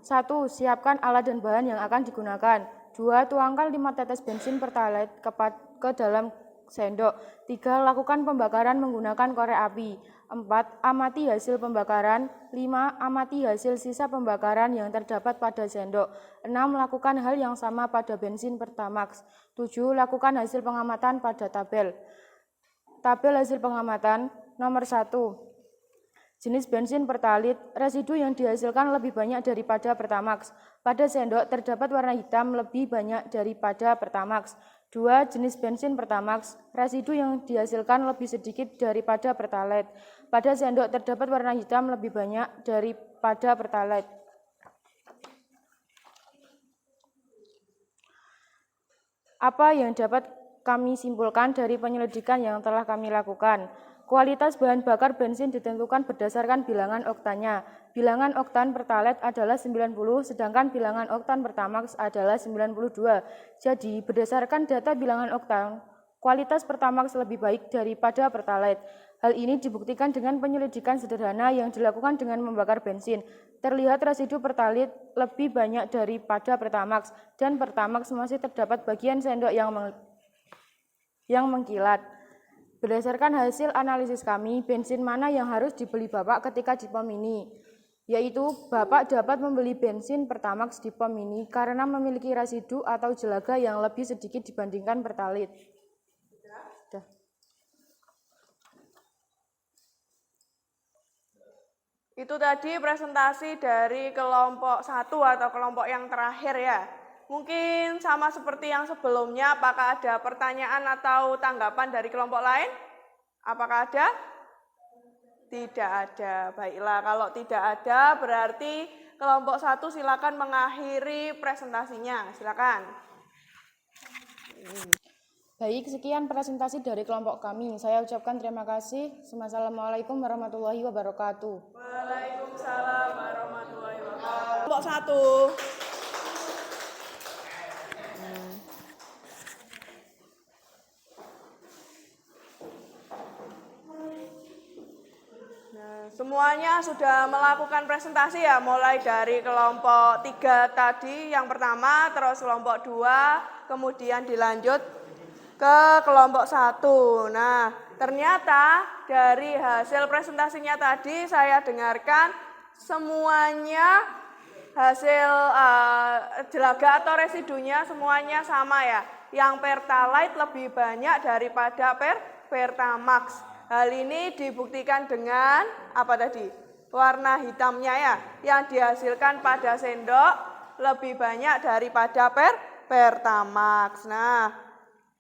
1. Siapkan alat dan bahan yang akan digunakan. 2. Tuangkan 5 tetes bensin Pertalite ke dalam sendok. 3. Lakukan pembakaran menggunakan korek api. 4. Amati hasil pembakaran. 5. Amati hasil sisa pembakaran yang terdapat pada sendok. 6. Lakukan hal yang sama pada bensin Pertamax. 7. Lakukan hasil pengamatan pada tabel. Tabel hasil pengamatan. Nomor 1. Jenis bensin Pertalite, residu yang dihasilkan lebih banyak daripada Pertamax. Pada sendok terdapat warna hitam lebih banyak daripada Pertamax. 2. Jenis bensin Pertamax, residu yang dihasilkan lebih sedikit daripada Pertalite. Pada sendok terdapat warna hitam lebih banyak daripada Pertalite. Apa yang dapat kami simpulkan dari penyelidikan yang telah kami lakukan? Kualitas bahan bakar bensin ditentukan berdasarkan bilangan oktannya. Bilangan oktan Pertalite adalah 90, sedangkan bilangan oktan Pertamax adalah 92. Jadi, berdasarkan data bilangan oktan, kualitas Pertamax lebih baik daripada Pertalite. Hal ini dibuktikan dengan penyelidikan sederhana yang dilakukan dengan membakar bensin. Terlihat residu Pertalite lebih banyak daripada Pertamax, dan Pertamax masih terdapat bagian sendok yang mengkilat. Berdasarkan hasil analisis kami, bensin mana yang harus dibeli Bapak ketika di POM ini? Yaitu, Bapak dapat membeli bensin Pertamax di POM ini karena memiliki residu atau jelaga yang lebih sedikit dibandingkan Pertalite. Sudah. Itu tadi presentasi dari kelompok 1 atau kelompok yang terakhir ya. Mungkin sama seperti yang sebelumnya, apakah ada pertanyaan atau tanggapan dari kelompok lain? Apakah ada? Tidak ada. Baiklah, kalau tidak ada berarti kelompok 1 silakan mengakhiri presentasinya. Silakan. Baik, sekian presentasi dari kelompok kami. Saya ucapkan terima kasih. Wassalamualaikum warahmatullahi wabarakatuh. Waalaikumsalam warahmatullahi wabarakatuh. Kelompok 1. Semuanya sudah melakukan presentasi ya, mulai dari kelompok 3 tadi yang pertama, terus kelompok 2, kemudian dilanjut ke kelompok 1. Nah, ternyata dari hasil presentasinya tadi saya dengarkan semuanya hasil jelaga atau residunya semuanya sama ya. Yang Pertalite lebih banyak daripada Pertamax. Hal ini dibuktikan dengan apa tadi? warna hitamnya ya, yang dihasilkan pada sendok lebih banyak daripada Pertamax. Nah,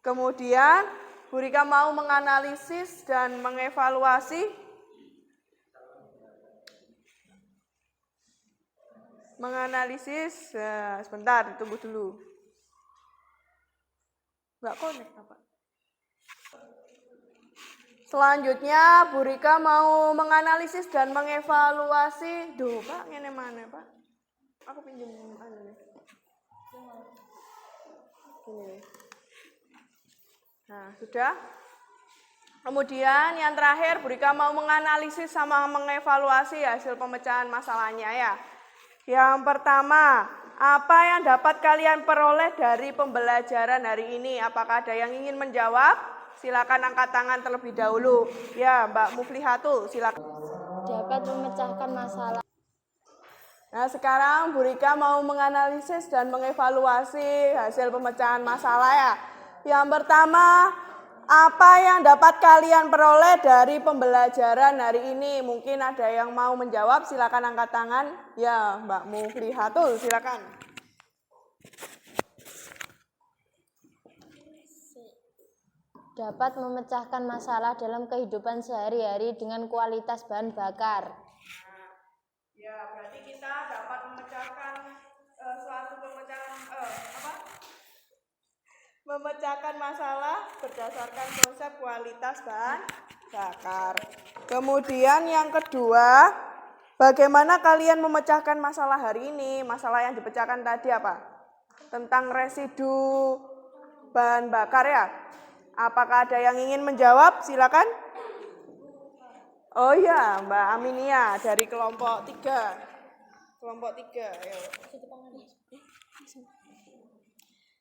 kemudian Bu Rika mau menganalisis dan mengevaluasi sebentar, ditunggu dulu. Nggak connect apa? Selanjutnya Bu Rika mau menganalisis dan mengevaluasi. Duh Pak, ini mana Pak? Aku pinjam nih. Gini. Nah, sudah. Kemudian yang terakhir Bu Rika mau menganalisis sama mengevaluasi hasil pemecahan masalahnya ya. Yang pertama, apa yang dapat kalian peroleh dari pembelajaran hari ini? Apakah ada yang ingin menjawab? Silakan angkat tangan terlebih dahulu. Ya, Mbak Muflihatul, silakan. Dapat memecahkan masalah. Nah, sekarang Bu Rika mau menganalisis dan mengevaluasi hasil pemecahan masalah ya. Yang pertama, apa yang dapat kalian peroleh dari pembelajaran hari ini? Mungkin ada yang mau menjawab, silakan angkat tangan. Ya, Mbak Muflihatul, silakan. Dapat memecahkan masalah dalam kehidupan sehari-hari dengan kualitas bahan bakar. Ya, berarti kita dapat memecahkan suatu memecahkan masalah berdasarkan konsep kualitas bahan bakar. Kemudian yang kedua, bagaimana kalian memecahkan masalah hari ini? Masalah yang dipecahkan tadi apa? Tentang residu bahan bakar ya. Apakah ada yang ingin menjawab? Silakan. Oh iya, Mbak Aminia dari kelompok 3. Kelompok 3, ayo.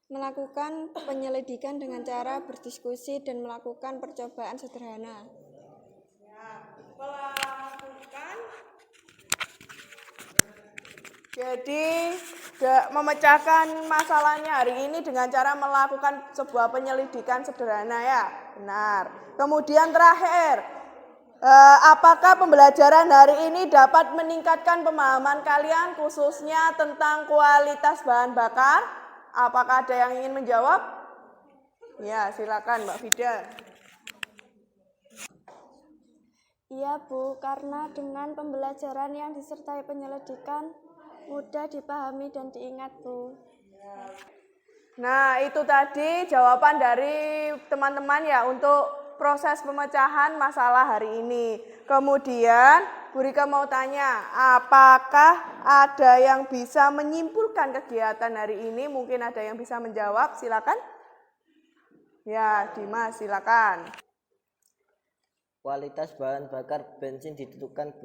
Melakukan penyelidikan dengan cara berdiskusi dan melakukan percobaan sederhana. Ya, melakukan. Jadi memecahkan masalahnya hari ini dengan cara melakukan sebuah penyelidikan sederhana ya, benar. Kemudian terakhir, apakah pembelajaran hari ini dapat meningkatkan pemahaman kalian khususnya tentang kualitas bahan bakar? Apakah ada yang ingin menjawab? Ya, silakan Mbak Fida. Iya Bu, karena dengan pembelajaran yang disertai penyelidikan mudah dipahami dan diingat Bu. Nah, itu tadi jawaban dari teman-teman ya untuk proses pemecahan masalah hari ini. Kemudian Bu Rika mau tanya, apakah ada yang bisa menyimpulkan kegiatan hari ini? Mungkin ada yang bisa menjawab, silakan. Ya, Dimas, silakan. Kualitas bahan bakar bensin ditentukan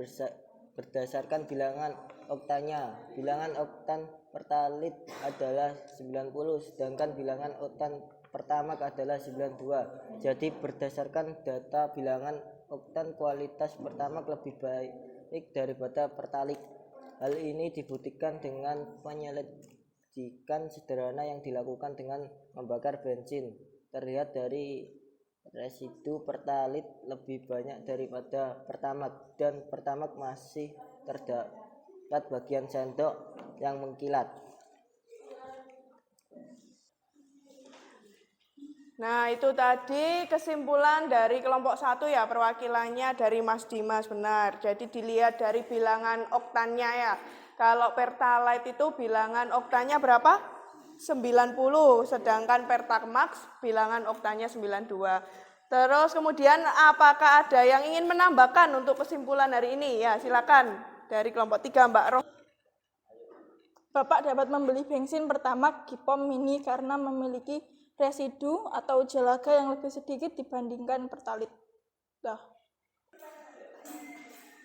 berdasarkan bilangan oktannya. Bilangan oktan pertalit adalah 90, sedangkan bilangan oktan Pertamax adalah 92. Jadi berdasarkan data bilangan oktan, kualitas Pertamax lebih baik daripada Pertalite. Hal ini dibuktikan dengan penyelidikan sederhana yang dilakukan dengan membakar bensin. Terlihat dari residu Pertalite lebih banyak daripada Pertamax, dan Pertamax masih terdapat bagian sendok yang mengkilat. Nah, itu tadi kesimpulan dari kelompok 1 ya, perwakilannya dari Mas Dimas, benar. Jadi dilihat dari bilangan oktannya ya. Kalau Pertalite itu bilangan oktannya berapa? 90, sedangkan Pertamax bilangan oktannya 92. Terus kemudian apakah ada yang ingin menambahkan untuk kesimpulan hari ini? Ya, silakan dari kelompok 3 Mbak Roh. Bapak dapat membeli bensin Pertamax di pom mini karena memiliki residu atau jelaga yang lebih sedikit dibandingkan Pertalite.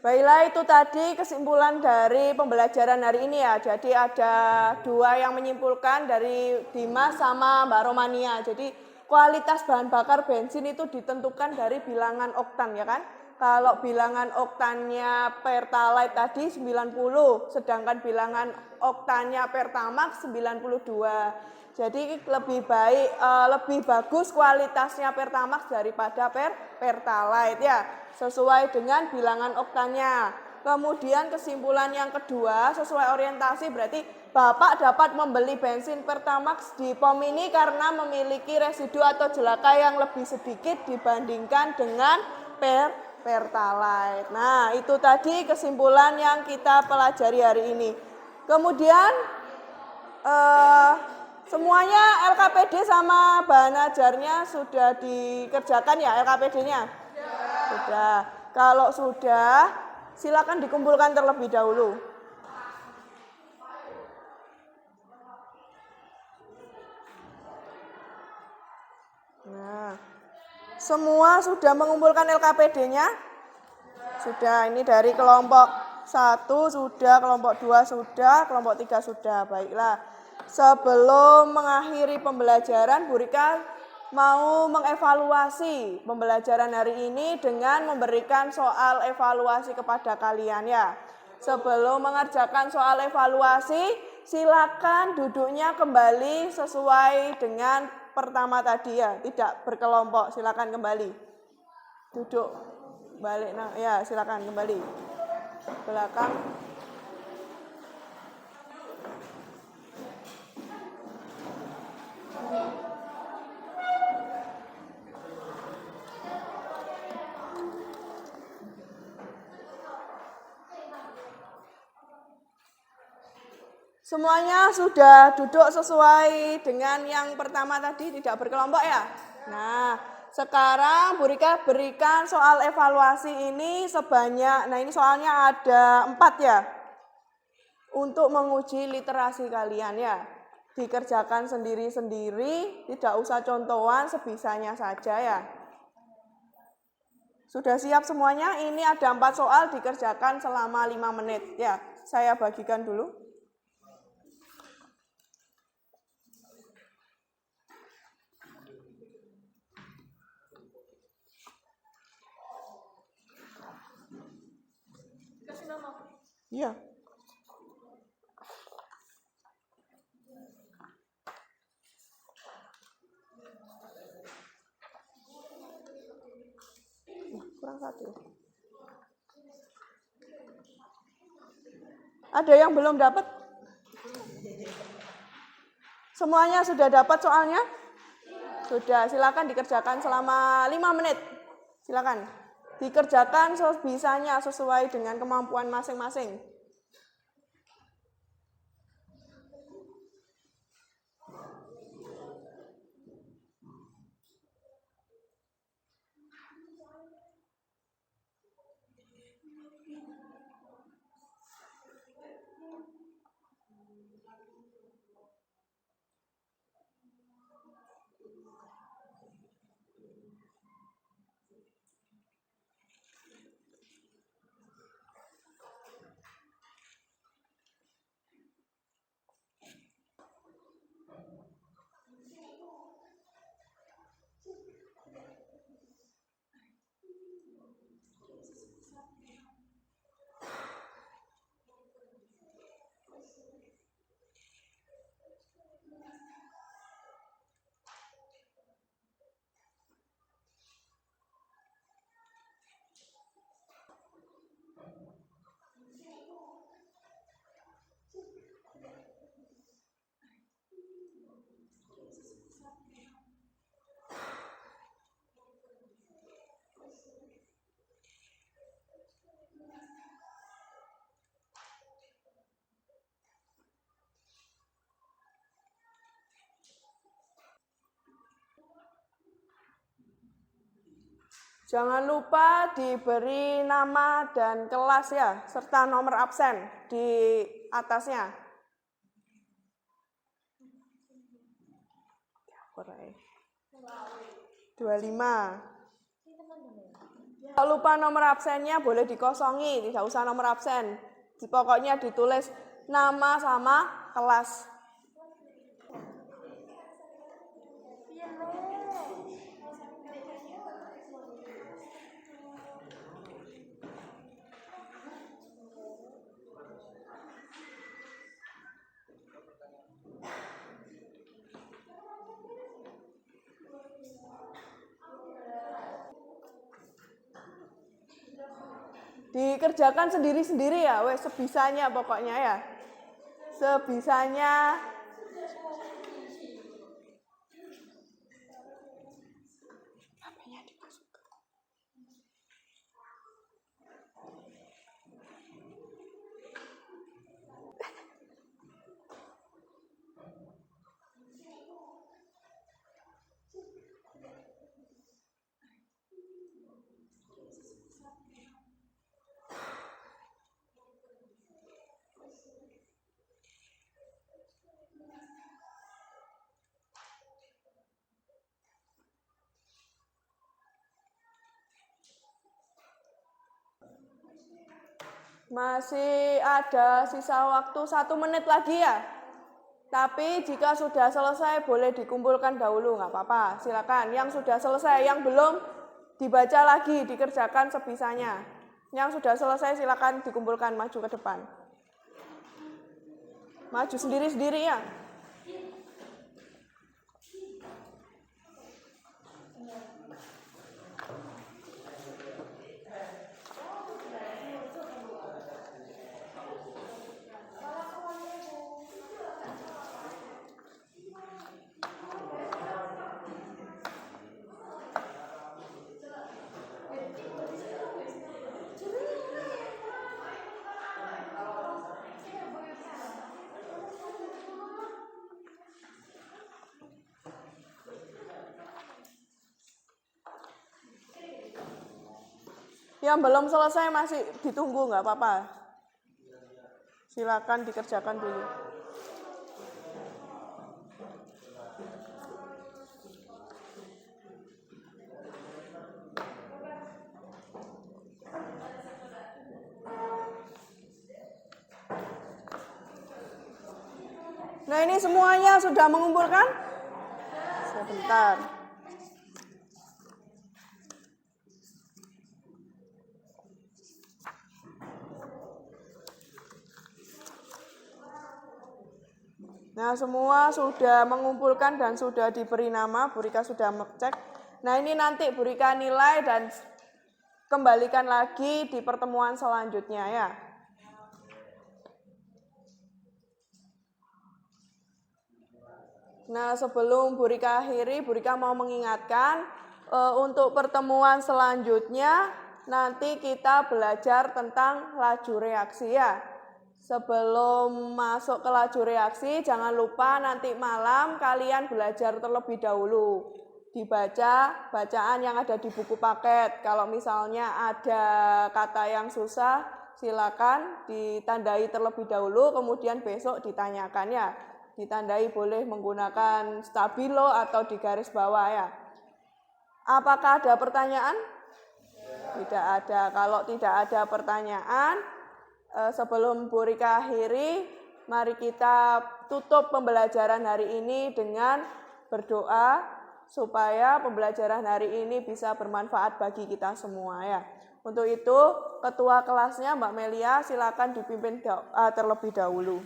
Baiklah, itu tadi kesimpulan dari pembelajaran hari ini ya. Jadi ada 2 yang menyimpulkan dari Dimas sama Mbak Romania. Jadi kualitas bahan bakar bensin itu ditentukan dari bilangan oktan ya kan. Kalau bilangan oktannya Pertalite tadi 90, sedangkan bilangan oktannya Pertamax 92. Jadi lebih bagus kualitasnya Pertamax daripada Pertalite ya, sesuai dengan bilangan oktannya. Kemudian kesimpulan yang kedua, sesuai orientasi berarti Bapak dapat membeli bensin Pertamax di pom ini karena memiliki residu atau jelaka yang lebih sedikit dibandingkan dengan Pertalite. Nah, itu tadi kesimpulan yang kita pelajari hari ini. Kemudian semuanya LKPD sama bahan ajarnya sudah dikerjakan ya LKPD-nya? Sudah. Kalau sudah, silakan dikumpulkan terlebih dahulu. Nah, semua sudah mengumpulkan LKPD-nya? Sudah, ini dari kelompok 1 sudah, kelompok 2 sudah, kelompok 3 sudah. Baiklah, sebelum mengakhiri pembelajaran, Bu Rika mau mengevaluasi pembelajaran hari ini dengan memberikan soal evaluasi kepada kalian ya. Sebelum mengerjakan soal evaluasi, silakan duduknya kembali sesuai dengan pertama tadi ya, tidak berkelompok, silakan kembali. Duduk balik, nah ya silakan kembali. Belakang. Semuanya sudah duduk sesuai dengan yang pertama tadi, tidak berkelompok ya? Nah, sekarang Bu Rika berikan soal evaluasi ini sebanyak, nah ini soalnya ada 4 ya. Untuk menguji literasi kalian ya. Dikerjakan sendiri-sendiri, tidak usah contohan, sebisanya saja ya. Sudah siap semuanya? Ini ada 4 soal dikerjakan selama 5 menit ya. Saya bagikan dulu. Iya. Kurang 1. Ada yang belum dapat? Semuanya sudah dapat soalnya? Sudah, silakan dikerjakan selama 5 menit. Silakan. Dikerjakan sebisanya sesuai dengan kemampuan masing-masing. Jangan lupa diberi nama dan kelas ya, serta nomor absen di atasnya. 25. Kalau lupa nomor absennya boleh dikosongi, tidak usah nomor absen. Pokoknya ditulis nama sama kelas. Dikerjakan sendiri-sendiri ya, wes sebisanya pokoknya ya. Sebisanya. Masih ada sisa waktu 1 menit lagi ya. Tapi jika sudah selesai boleh dikumpulkan dahulu, nggak apa-apa. Silakan. Yang sudah selesai, yang belum dibaca lagi, dikerjakan sebisanya. Yang sudah selesai silakan dikumpulkan maju ke depan. Maju sendiri-sendiri ya. Yang belum selesai masih ditunggu, nggak apa-apa. Silakan dikerjakan dulu. Nah, ini semuanya sudah mengumpulkan? Sebentar. Nah, semua sudah mengumpulkan dan sudah diberi nama, Bu Rika sudah mengecek. Nah, ini nanti Bu Rika nilai dan kembalikan lagi di pertemuan selanjutnya ya. Nah, sebelum Bu Rika akhiri, Bu Rika mau mengingatkan untuk pertemuan selanjutnya nanti kita belajar tentang laju reaksi ya. Sebelum masuk ke laju reaksi, jangan lupa nanti malam kalian belajar terlebih dahulu. Dibaca bacaan yang ada di buku paket. Kalau misalnya ada kata yang susah, silakan ditandai terlebih dahulu, kemudian besok ditanyakan ya. Ditandai boleh menggunakan stabilo atau di garis bawah ya. Apakah ada pertanyaan? Tidak ada. Kalau tidak ada pertanyaan, sebelum Bu Rika akhiri, mari kita tutup pembelajaran hari ini dengan berdoa supaya pembelajaran hari ini bisa bermanfaat bagi kita semua ya. Untuk itu, ketua kelasnya Mbak Melia silakan dipimpin doa terlebih dahulu.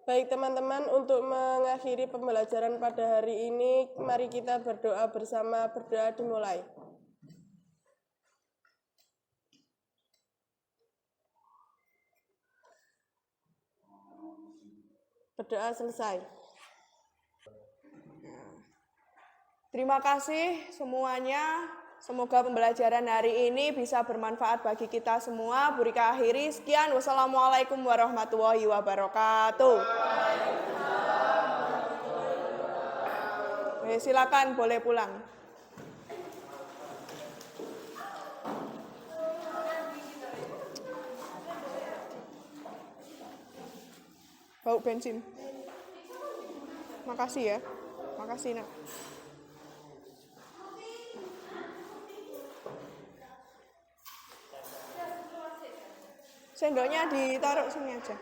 Baik teman-teman, untuk mengakhiri pembelajaran pada hari ini, mari kita berdoa bersama. Berdoa dimulai. Berdoa selesai. Terima kasih semuanya. Semoga pembelajaran hari ini bisa bermanfaat bagi kita semua. Bu Rika akhiri. Sekian. Wassalamualaikum warahmatullahi wabarakatuh. Silakan boleh pulang. Bau bensin. Makasih ya. Makasih nak. Sendoknya ditaruh sini aja.